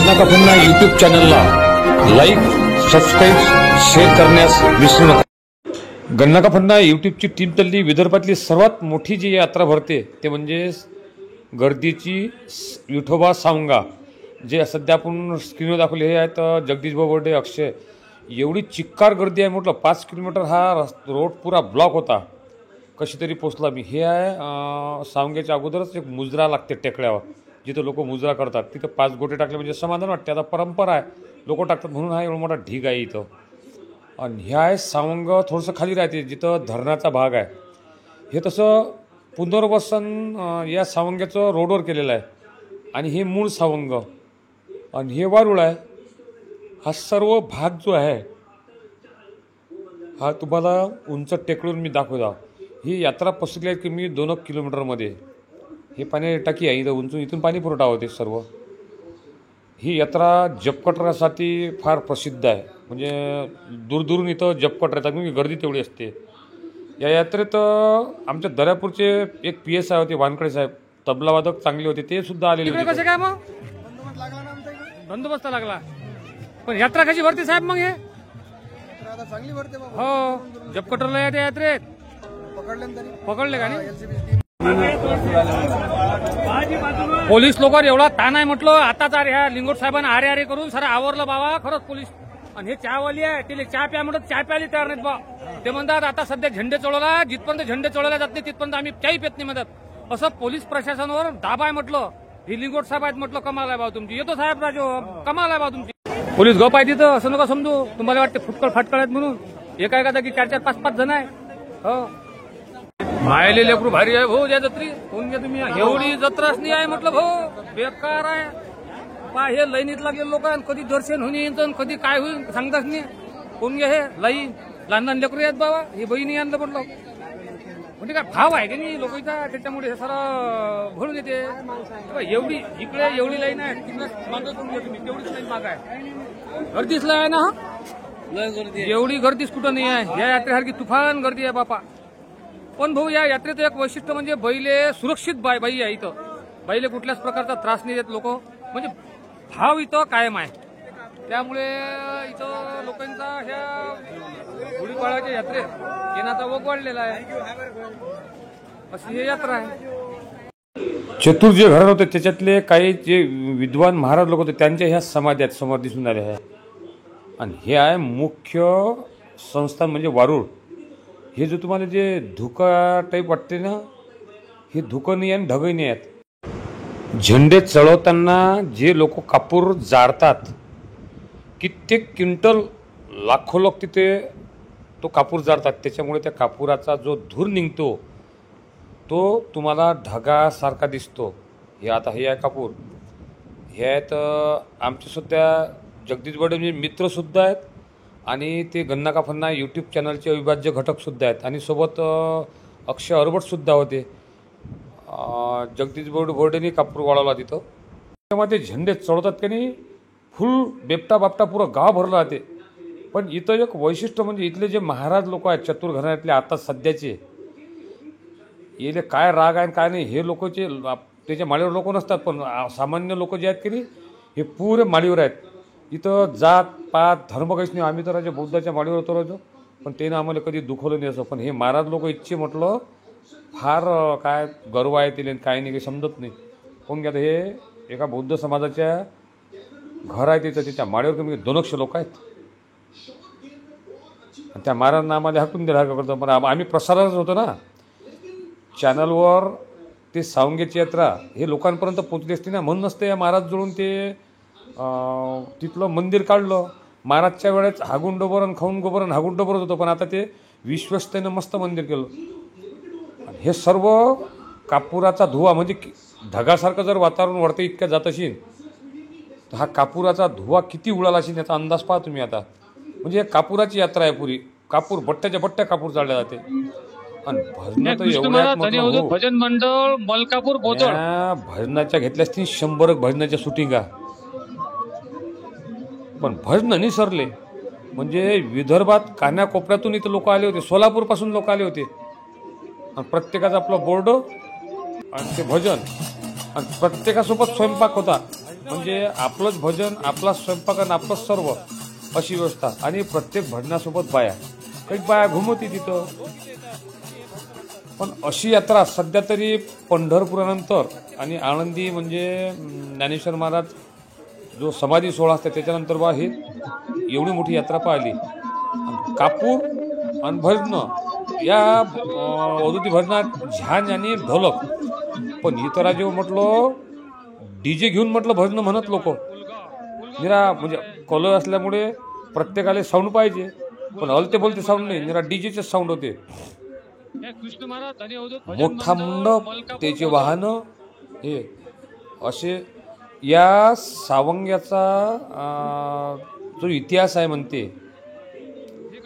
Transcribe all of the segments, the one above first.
गन्ना का फन्ना यूट्यूब चॅनलला लाईक, सबस्क्राईब, शेअर करण्यास विसरू नका। गन्ना का फन्ना यूट्यूबची टीम तल्ली विदर्भातली सर्वात मोठी जी यात्रा भरते ते म्हणजे गर्दीची विठोबा सावंगा, जे सध्या आपण स्क्रीनवर दाखवले हे आहेत जगदीश भाऊ बोर्डे, अक्षय। एवढी चिक्कार गर्दी आहे म्हटलं, 5 किलोमीटर हा रोड पुरा ब्लॉक होता। कशी तरी पोचला मी। हे आहे सावंग्याच्या अगोदरच एक मुजरा लागते टेकड्यावर, जिथं लोक मुजरा करतात, तिथं 5 गोटे टाकले म्हणजे समाधान वाटते। आता परंपरा आहे, लोक टाकतात म्हणून हा एवढा मोठा ढीग आहे इथं। आणि हे आहे सावंग थोडंसं खाली राहते, जिथं धरणाचा भाग आहे। हे तसं पुनर्वसन या सावंग्याचं रोडवर केलेलं आहे। आणि हे मूळ सावंग आणि हे वारुळ आहे। हा सर्व भाग जो आहे हा तुम्हाला उंच टेकडून मी दाखवतो। ही यात्रा पसरली आहे की मी 2 किलोमीटरमध्ये। हे पाणी टाकी आहे, इथं उंचून इथून पाणी पुरवठा होते सर्व। ही यात्रा जपकटरासाठी फार प्रसिद्ध आहे, म्हणजे दूरदूरून इथं जपकटर येतात, म्हणजे गर्दी तेवढी असते। या यात्रेत आमच्या दर्यापूरचे एक PSI होते वानकडे साहेब, तबलावादक चांगले होते, ते सुद्धा आलेले होते। कसं काय मग बंदोबस्त लागला? पण यात्रा कशी भरते साहेब मग? हे चांगली भरते हो, जपकटरला या यात्रेत पकडले का नाही? पोलीस लोकांवर एवढा ताण आहे म्हटलं। आताच ह्या लिंगोट साहेबांना आरे आरे करून सारा आवरलं बाबा, खरंच पोलीस। आणि हे चहावाली आहे, तिला चहा प्या म्हणत चहा प्यायला तयार नाहीत बा। ते म्हणतात आता सध्या झेंडे चढवला, जिथपर्यंत झेंडे चढवला जात नाही तिथपर्यंत आम्ही चाही पेत नाही म्हणतात। असं पोलीस प्रशासनावर दाब आहे म्हटलं। ही लिंगोट साहेब आहेत म्हटलं, कमाल आहे बा तुमची। येतो साहेब राजो, कमाल आहे बा तुमची। पोलीस गप आहे तिथं, असं नका समजू। तुम्हाला वाटते फुटकळ फाटकळ आहेत म्हणून। एका जागी 4-4, 5-5 जण आहे हो। मायले लेकरू भारी आहे भाऊ, या जत्री कोण घ्या तुम्ही। एवढी जत्राच नाही आहे म्हटलं भाऊ, बेकार आहे पा। हे लाईनीत लागलेले लोक आहेत, कधी दर्शन होईल कधी काय होईल सांगताच नाही। कोण घ्या हे लाईन, लहान लहान लेकरू आहेत बाबा। हे बहिणी आणलं म्हटलं, म्हणजे काय भाव आहे की नाही लोकांचा, त्याच्यामुळे हे सारं भरून येते। एवढी इकडे एवढी लाईन आहे, तिकडे मागं करून घ्या तुम्ही, तेवढीच लाईन माग आहे। गर्दीच आहे ना, एवढी गर्दीच कुठं नाही आहे। या यात्रेसारखी तुफान गर्दी आहे बापा। पण भाऊ या यात्रेचं एक वैशिष्ट्य म्हणजे बैले सुरक्षित बाई आहे इथं। बैले कुठल्याच प्रकारचा त्रास नाही देत लोक, म्हणजे भाव इथं कायम आहे। त्यामुळे इथं लोकांचा ह्या गुढीपाडव्याच्या यात्रेत येण्याचा ओघ वाढलेला आहे। अशी ही यात्रा आहे। चतुर जे घरात होते त्याच्यातले काही जे विद्वान महाराज लोक होते त्यांच्या ह्या समाध्यात समोर दिसून आले आहे। आणि हे आहे मुख्य संस्थान म्हणजे वारुळ। हे जो तुम्हाला जे धुका टाईप वाटते ना, हे धुकं नाही आणि ढगही नाही आहेत। झेंडे चढवताना जे लोक कापूर जाळतात, कित्येक क्विंटल लाखो लोक तिथे तो कापूर जाळतात। त्याच्यामुळे त्या कापुराचा जो धूर निघतो तो तुम्हाला ढगासारखा दिसतो। हे आता हे आहे कापूर, हे आहेत आमचे सुद्धा जगदीश बोर्डे म्हणजे मित्रसुद्धा आहेत, आणि ते गन्ना का फन्ना यूट्यूब चॅनलचे अविभाज्य घटकसुद्धा आहेत। आणि सोबत अक्षय अरबटसुद्धा होते। जगदीश बोर्डेने कापूर वाळवला तिथं। त्यामध्ये झेंडे चढवतात की नाही, फुल बेपटा बापटा पुरं गाव भरलं राहते। पण इथं एक वैशिष्ट्य म्हणजे इथले जे महाराज लोक आहेत चतुर घराण्यातले आता सध्याचे, येले काय राग आहे काय नाही, हे लोकचे त्याच्या माळीवर लोक नसतात, पण सामान्य लोक जे आहेत की नाही हे पुरे माळीवर आहेत। इथं जात पात धर्म काहीच नाही। आम्ही तर राजा बौद्धाच्या माळीवर उतरायचो, पण त्यानं आम्हाला कधी दुखवलं नाही असं। पण हे महाराज लोक इच्छे म्हटलं फार काय गर्व आहे तिला, काय नाही काही समजत नाही। कोण घ्या हे एका बौद्ध समाजाच्या घर आहे तिथं, त्याच्या माळीवर कमी 200 लोक आहेत। आणि त्या महाराजांना आम्हाला हाकून दिला करतो, पण आम्ही प्रसारच होतो ना चॅनलवर। ते सावंग्याची यात्रा हे लोकांपर्यंत पोचली असते ना, म्हणून नसतं या महाराज जोडून ते तिथलं मंदिर काढलं। महाराजच्या वेळेस हागून डोबरण खाऊन गोबरण हागून डोबरत होतं, पण आता ते विश्वस्तेनं मस्त मंदिर केलं। हे सर्व कापुराचा धुवा, म्हणजे ढगासारखं जर वातावरण वाढतं इतक्या जात असेल तर हा कापुराचा धुवा किती उडाला असेल याचा अंदाज पहा तुम्ही आता। म्हणजे कापुराची यात्रा आहे पुरी, कापूर बट्ट्याच्या बट्ट्या कापूर जाळल्या जाते। आणि भजन तर एवढ्या भजन मंडळ मलकापूर भजनाच्या घेतल्या असतील 100 भजनाच्या शूटिंगा, पण भजन नाही सरले। म्हणजे विदर्भात कानाकोपऱ्यातून इथं लोक आले होते, सोलापूरपासून लोक आले होते। आणि प्रत्येकाचं आपलं बोर्ड आणि ते भजन, आणि प्रत्येकासोबत स्वयंपाक होता। म्हणजे आपलंच भजन, आपला स्वयंपाक आणि आपलंच सर्व अशी व्यवस्था. आणि प्रत्येक भजनासोबत बाया, काही बाया घुमवती तिथं. पण अशी यात्रा सध्या तरी पंढरपुरानंतर आणि आळंदी म्हणजे ज्ञानेश्वर महाराज जो समाधी सोहळा असते त्याच्यानंतर बा हे एवढी मोठी यात्रा पाहिली. कापूर आणि भजनं या अवधूती भजनात झांज आणि ढोलक. पण इतर राजे म्हटलं डीजे घेऊन म्हटलं भजनं म्हणत लोक निरा, म्हणजे कॉलर असल्यामुळे प्रत्येकाला साऊंड पाहिजे, पण हलते बोलते साऊंड नाही, निरा डीजेचे साऊंड होते. मोठा मंडप, त्याचे वाहनं, हे असे या सावंग्याचा जो इतिहास आहे म्हणते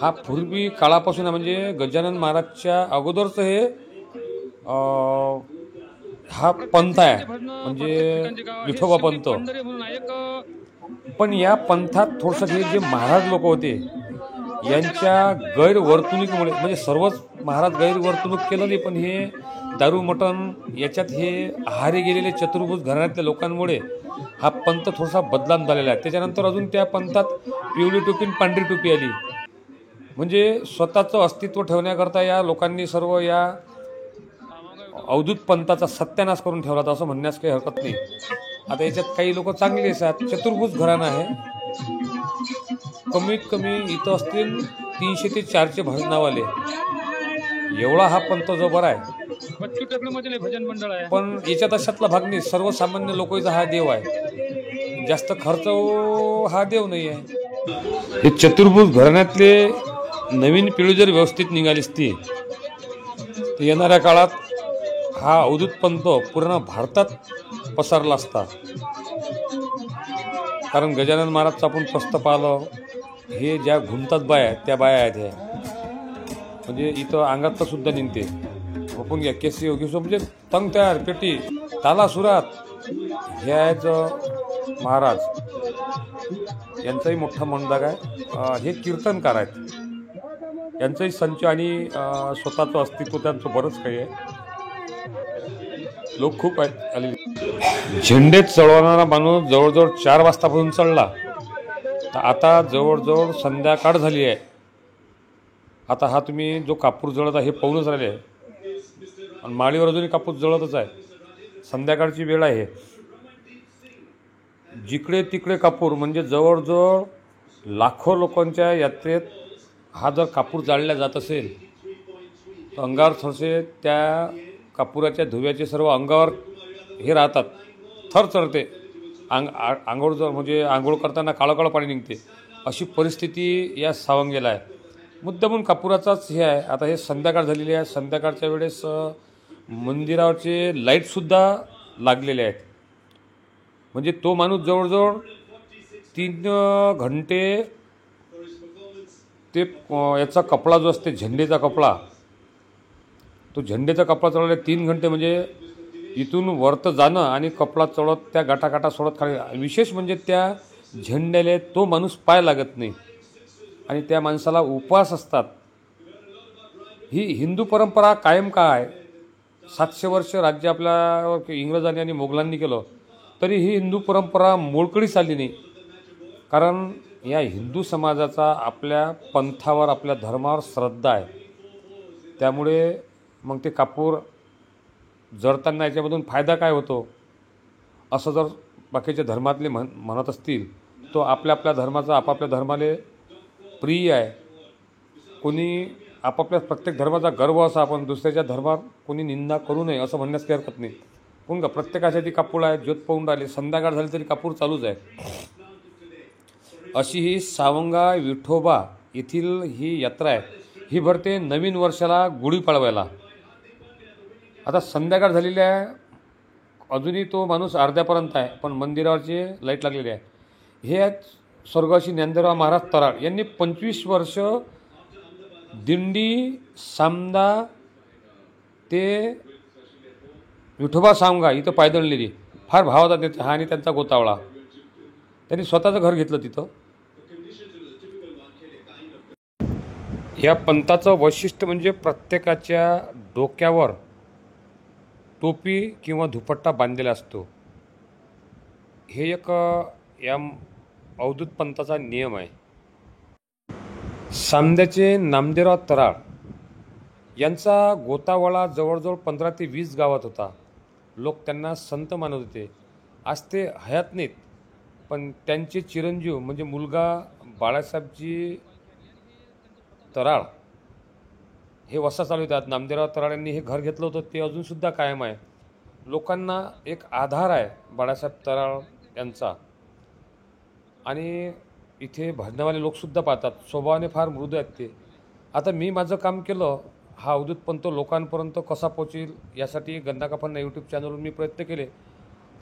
हा पूर्वी काळापासून, म्हणजे गजानन महाराजच्या अगोदरच हे हा पंथ आहे, म्हणजे विठोबा पंथ. पण या पंथात थोडंसं हे जे महाराज लोक होते यांच्या गैरवर्तणुकीमुळे, म्हणजे सर्वच महाराज गैरवर्तणूक केलं नाही, पण हे दारू मटण याच्यात हे आहारी गेलेले चतुर्भुज घराण्यातल्या लोकांमुळे हा पंथ थोडासा बदलाम झालेला आहे. त्याच्यानंतर अजून त्या पंथात पिवळी टोपी आणि पांढरी टोपी आली. म्हणजे स्वतःचं अस्तित्व ठेवण्याकरता या लोकांनी सर्व या अवधूत पंथाचा सत्यानाश करून ठेवला होता असं म्हणण्यास काही हरकत नाही. आता याच्यात काही लोक चांगले असतात, चतुर्भुज घराणं आहे, कमीत कमी इथं असतील 300 ते 400 भजनावाले, एवढा हा पंथ जो बरा आहे. भजन मंडळ आहे, पण याच्यात अशातला भाग नाही. सर्वसामान्य लोकांचा हा देव आहे, जास्त खर्च हा देव नाही आहे. हे चतुर्भुज घराण्यातले नवीन पिढी जर व्यवस्थित निघाली असती तर येणाऱ्या काळात हा अवधूत पंथ पूर्ण भारतात पसरला असता. कारण गजानन महाराजचं आपण प्रस्त पाहिलं, हे ज्या घुमतात बाया त्या बाया आहेत ह्या, म्हणजे इथं अंगात सुद्धा निघते. आपण घ्या केसी योगेश, म्हणजे तंग तयार पेटी ताला सुरात, हे आहेत महाराज. यांचाही मोठा मनदाग आहे. हे कीर्तनकार आहेत, यांचाही संच आणि स्वतःचं अस्तित्व त्यांचं बरंच काही आहे. लोक खूप आहेत आलेले. झेंडे चढवणारा माणूस जवळजवळ 4 वाजतापासून चढला, तर आता जवळजवळ संध्याकाळ झाली आहे. आता हा तुम्ही जो कापूर जळत आहे हे पाहूनच राहिले आहे, आणि माळीवर अजूनही कापूर जळतच आहे. संध्याकाळची वेळ आहे. जिकडे तिकडे कापूर, म्हणजे जवळजवळ लाखो लोकांच्या यात्रेत हा जर कापूर जाळला जात असेल तर अंगावर थरसे त्या कापुराच्या धुव्याचे सर्व अंगावर हे राहतात, थर चढते. आंघोळ जर म्हणजे आंघोळ करताना काळं काळं पाणी निघते, अशी परिस्थिती या सावंगेला आहे. मुद्दामून कापुराचाच हे आहे. आता हे संध्याकाळ झालेली आहे. संध्याकाळच्या वेळेस मंदिरावरचे लाईटसुद्धा लागलेले आहेत. म्हणजे तो माणूस जवळजवळ 3 घंटे ते याचा कपडा जो असते झेंडेचा कपडा, तो झेंडेचा कपडा चढवला 3 घंटे, म्हणजे इथून वरतं जाणं आणि कपडा चढवत त्या गाठागाठा सोडत खाली. विशेष म्हणजे त्या झेंड्याला तो माणूस पाय लागत नाही आणि त्या माणसाला उपवास असतात. ही हिंदू परंपरा कायम का आहे. 700 वर्ष राज्य आपल्या इंग्रजांनी आणि मोगलांनी केलं, तरी ही हिंदू परंपरा मोडकळीस आली नाही. कारण या हिंदू समाजाचा आपल्या पंथावर, आपल्या धर्मावर श्रद्धा आहे. त्यामुळे मग ते कापूर जळताना याच्यामधून फायदा काय होतो असं जर बाकीच्या धर्मातले म्हणत असतील, तो आपल्या आपल्या धर्माचा आपापल्या धर्माले प्रिय आहे. कोणी आपापल्या प्रत्येक धर्माचा गर्व असा, आपण दुसऱ्याच्या धर्मात कोणी निंदा करू नये असं म्हणण्यास काही हरकत नाही. कोण का प्रत्येकाच्या ती कापूर आहे, ज्योत पाहून राहिले, संध्याकाळ झाली तरी कापूर चालूच आहे. अशी ही सावंगा विठोबा येथील ही यात्रा आहे. ही भरते नवीन वर्षाला, गुढीपाडव्याला. आता संध्याकाळ झालेली आहे, अजूनही तो माणूस अर्ध्यापर्यंत आहे, पण मंदिरावरचे लाईट लागलेले आहे. हे आहेत स्वर्गवासी ज्ञानदेवराव महाराज तराड. यांनी 25 वर्ष दिंडी सामदा ते विठोबा सावंगा इथं पायदळलेली. फार भाव होता त्याचा हा आणि त्यांचा गोतावळा. त्यांनी स्वतःचं घर घेतलं तिथं. या पंथाचं वैशिष्ट्य म्हणजे प्रत्येकाच्या डोक्यावर टोपी किंवा दुपट्टा बांधलेला असतो. हे एक या अवधूत पंथाचा नियम आहे. सांध्याचे नामदेवराव तराळ यांचा गोतावळा जवळजवळ 15 ते 20 गावात होता. लोक त्यांना संत मानत होते. आज ते हयात नाहीत, पण त्यांचे चिरंजीव म्हणजे मुलगा बाळासाहेबजी तराळ हे वसा चालवतात. नामदेवराव तराळ यांनी हे घर घेतलं होतं, ते अजूनसुद्धा कायम आहे. लोकांना एक आधार आहे बाळासाहेब तराळ यांचा. आणि इथे भजनावाले लोकसुद्धा पाहतात. स्वभावाने फार मृदू आहेत ते. आता मी माझं काम केलं, हा अवधूत पंथ लोकांपर्यंत कसा पोहोचेल यासाठी गंधा कापण्णा यूट्यूब चॅनलवर मी प्रयत्न केले.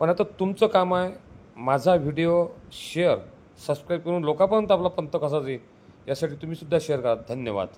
पण आता तुमचं काम आहे माझा व्हिडिओ शेअर सबस्क्राईब करून लोकांपर्यंत आपला पंथ कसा जाईल यासाठी तुम्हीसुद्धा शेअर करा. धन्यवाद.